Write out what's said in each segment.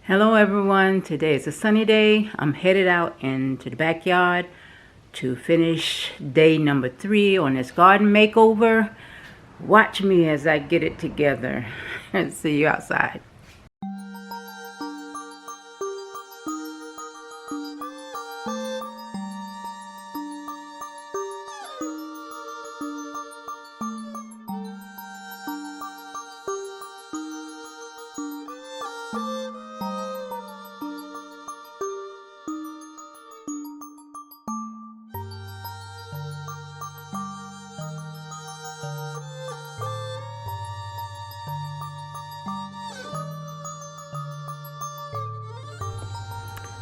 Hello everyone, today is a sunny day. I'm headed out into the backyard to finish day number 3 on this garden makeover. Watch me as I get it together. See you outside.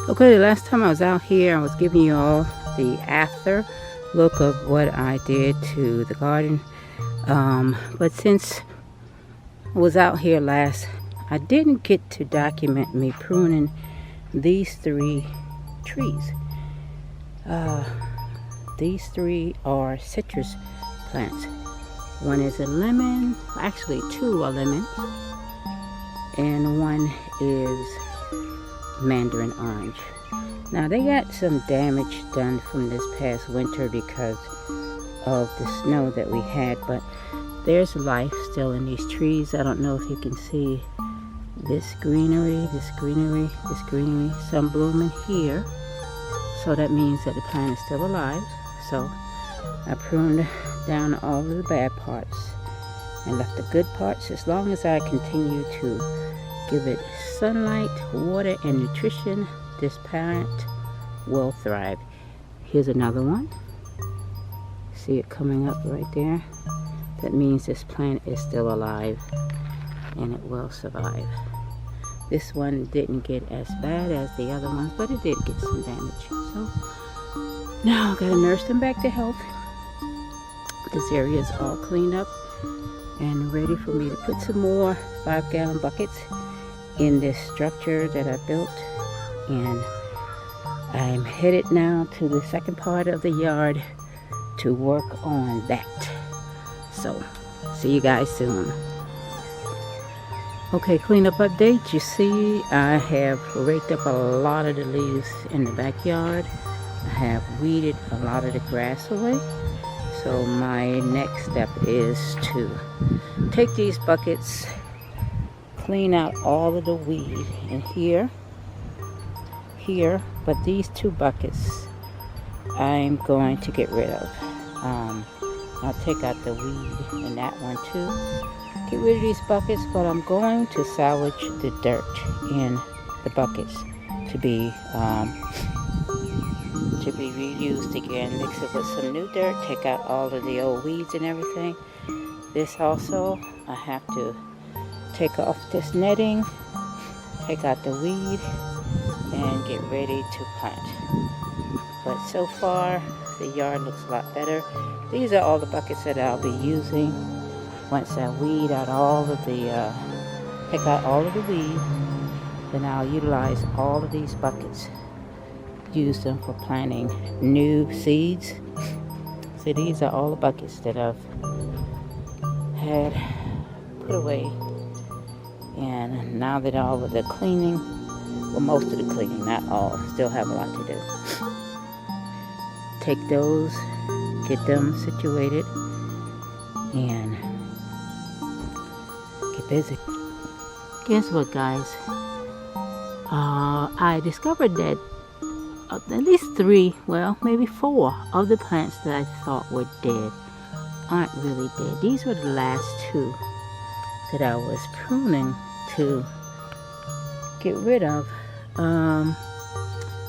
Okay, the last time I was out here, I was giving you all the after look of what I did to the garden. But since I was out here last, I didn't get to document me pruning these 3 trees. These 3 are citrus plants. One is a lemon, actually 2 are lemons, and one is mandarin orange. Now they got some damage done from this past winter because of the snow that we had, but there's life still in these trees. I don't know if you can see this greenery, some blooming here. So that means that the plant is still alive. So I pruned down all of the bad parts and left the good parts. As long as I continue to give it sunlight, water, and nutrition, this plant will thrive. Here's another one. See it coming up right there? That means this plant is still alive and it will survive. This one didn't get as bad as the other ones, but it did get some damage. So now I gotta nurse them back to health. This area is all cleaned up and ready for me to put some more 5-gallon buckets in this structure that I built, and I'm headed now to the second part of the yard to work on that. So see you guys soon. Okay, cleanup update. You see I have raked up a lot of the leaves in the backyard. I have weeded a lot of the grass away. So my next step is to take these buckets, clean out all of the weed in here, but these 2 buckets I'm going to get rid of. I'll take out the weed in that one too. Get rid of these buckets, but I'm going to salvage the dirt in the buckets to be reused again. Mix it with some new dirt, take out all of the old weeds and everything. This also, I have to take off this netting, take out the weed, and get ready to plant. But so far, the yard looks a lot better. These are all the buckets that I'll be using once I weed out all of the, pick out all of the weed. Then I'll utilize all of these buckets, use them for planting new seeds. So these are all the buckets that I've had put away. And now that all of the cleaning, well, most of the cleaning, not all, still have a lot to do. Take those, get them situated, and get busy. Guess what, guys? I discovered that at least 3, well, maybe 4 of the plants that I thought were dead aren't really dead. These were the last 2 that I was pruning to get rid of.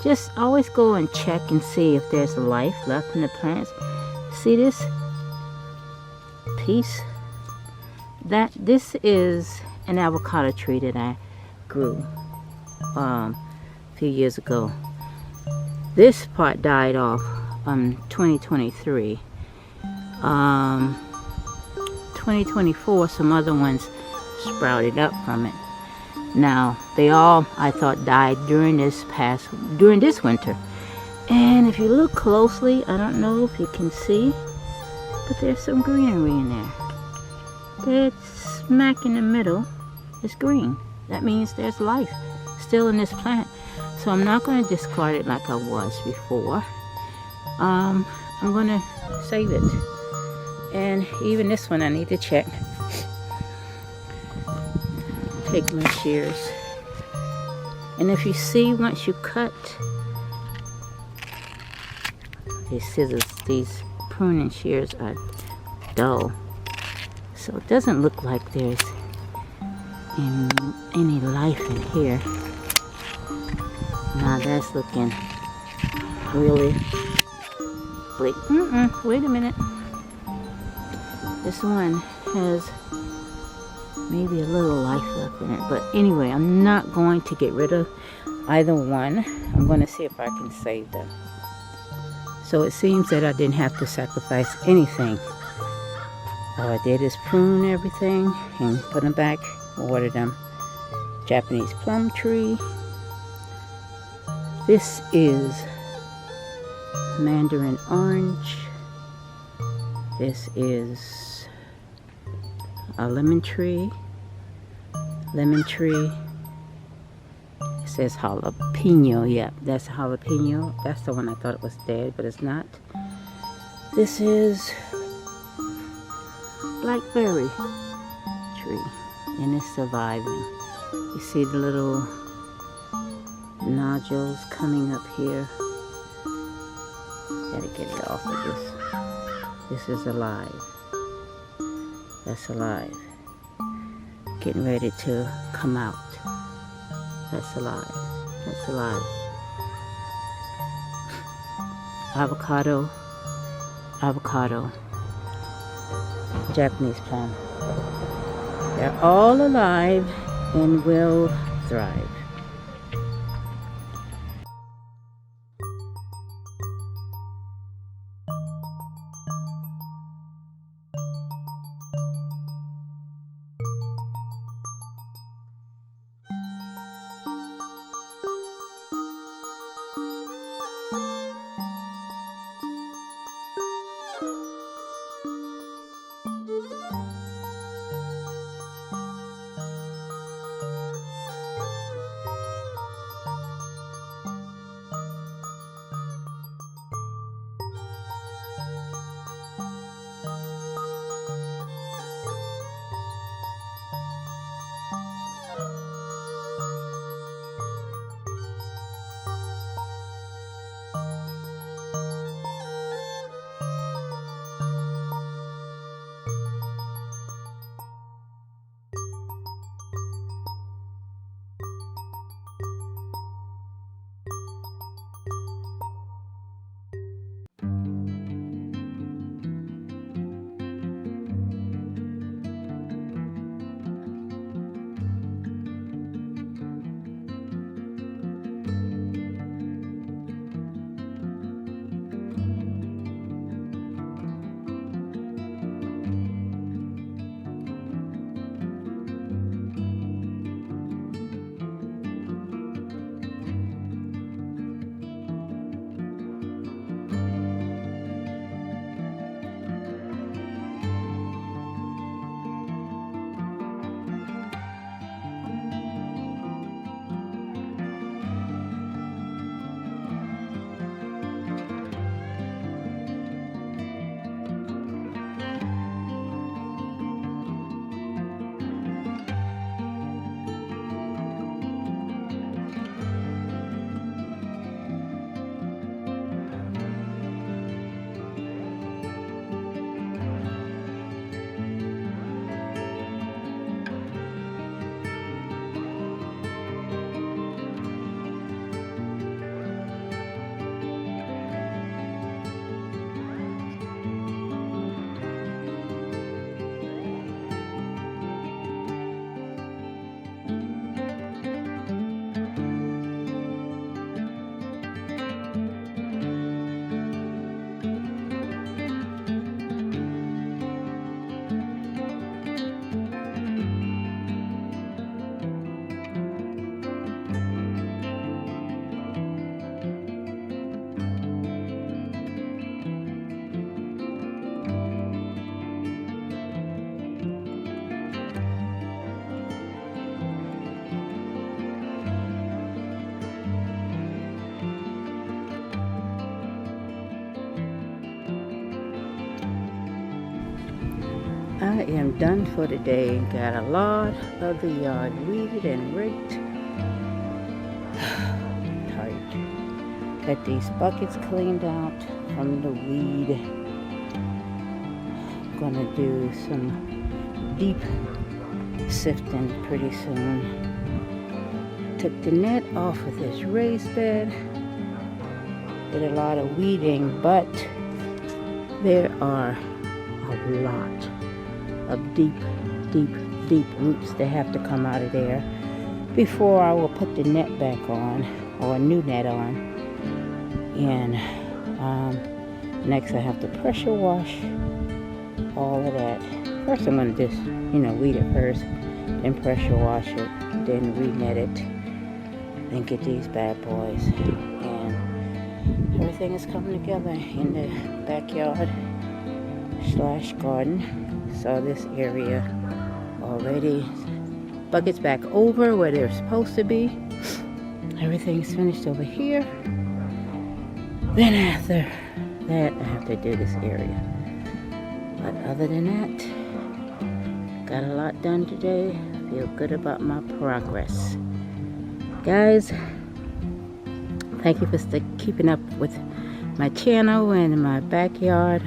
Just always go and check and see if there's life left in the plants. See this piece? This is an avocado tree that I grew a few years ago. This part died off 2023. 2024, some other ones sprouted up from it. Now, they all, I thought, died during this winter. And if you look closely, I don't know if you can see, but there's some greenery in there. That's smack in the middle is green. That means there's life. still in this plant. So I'm not going to discard it like I was before. I'm going to save it. And even this one I need to check. Take my shears. And if you see, once you cut these scissors, these pruning shears are dull. So it doesn't look like there's any life in here. Now that's looking really bleak. Wait a minute. This one has maybe a little life left in it. But anyway, I'm not going to get rid of either one. I'm going to see if I can save them. So it seems that I didn't have to sacrifice anything. All I did is prune everything and put them back, water them. Japanese plum tree. This is mandarin orange. This is a lemon tree. Lemon tree. It says jalapeno. Yeah, that's jalapeno. That's the one I thought it was dead, but it's not. This is blackberry tree, and it's surviving. You see the little nodules coming up here. Gotta get it off of this. This is alive. That's alive. Getting ready to come out. That's alive. That's alive. Avocado. Avocado. Japanese plum. They're all alive and will thrive. I am done for the day. Got a lot of the yard weeded and raked. Tired. Got these buckets cleaned out from the weed. I'm gonna do some deep sifting pretty soon. Took the net off of this raised bed. Did a lot of weeding, but there are a lot of deep roots that have to come out of there before I will put the net back on, or a new net on. And next I have to pressure wash all of that. First I'm going to just, weed it first, then pressure wash it, then re-net it, then get these bad boys. And everything is coming together in the backyard / garden. Saw this area already. Buckets back over where they're supposed to be. Everything's finished over here. Then after that, I have to do this area. But other than that, got a lot done today. Feel good about my progress. Guys, thank you for keeping up with my channel and my backyard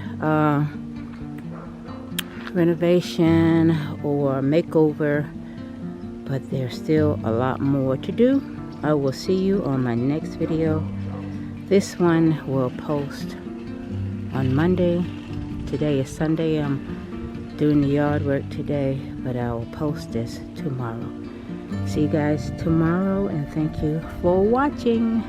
renovation or makeover, but there's still a lot more to do. I will see you on my next video. This one will post on Monday. Today is Sunday. I'm doing the yard work today, but I will post this tomorrow. See you guys tomorrow, and thank you for watching.